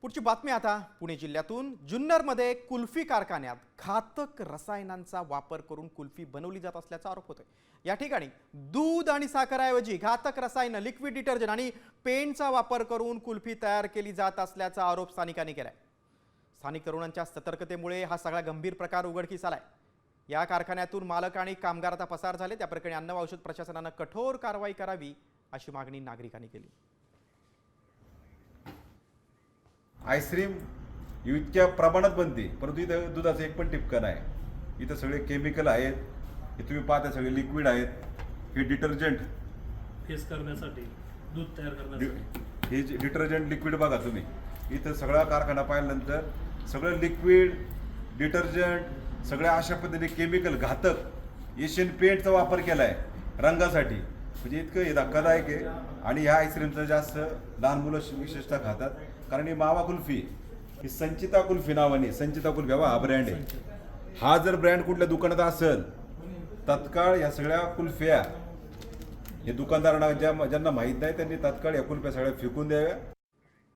पुढची बातमी आता पुणे जिल्ह्यातून जुन्नरमध्ये कुल्फी कारखान्यात घातक रसायनांचा वापर करून कुल्फी बनवली जात असल्याचा आरोप होतोय। या ठिकाणी दूध आणि साखरेऐवजी घातक रसायन, लिक्विड डिटर्जंट आणि पेंटचा वापर करून कुल्फी तयार केली जात असल्याचा आरोप स्थानिकांनी केलाय। स्थानिक तरुणांच्या सतर्कतेमुळे हा सगळा गंभीर प्रकार उघडकीस आलाय। या कारखान्यातून मालक आणि कामगार आता पसार झाले। त्या प्रकरणी अन्न व औषध प्रशासनाने कठोर कारवाई करावी अशी मागणी नागरिकांनी केली। आईस्क्रीम इतक्या प्रमाणात बनते, परंतु इथं दुधाचं एक पण टिपका नाही। इथं सगळे केमिकल आहेत, हे तुम्ही पाहता सगळे लिक्विड आहेत। हे डिटर्जंट फेस करण्यासाठी, दूध तयार करण्यासाठी हे डिटर्जंट लिक्विड बघा तुम्ही। इथं सगळा कारखाना पाहिल्यानंतर सगळं लिक्विड डिटर्जंट सगळ्या अशा पद्धतीने केमिकल घातक एशियन पेंटचा वापर केला आहे रंगासाठी। म्हणजे इतकं हे धक्कादायक आहे। आणि ह्या आईस्क्रीमचं जास्त लहान मुलं विशेषतः खातात, कारण ही मावा कुल्फी, ही संचिता कुल्फी नावाने, संचिता कुल्फी हा ब्रँड आहे। हा जर ब्रँड कुठल्या दुकानात असेल, तत्काळ या सगळ्या कुल्फ्या हे दुकानदारांना ज्यांना माहीत नाही त्यांनी तत्काळ या कुल्फ्या सगळ्या फेकून द्याव्या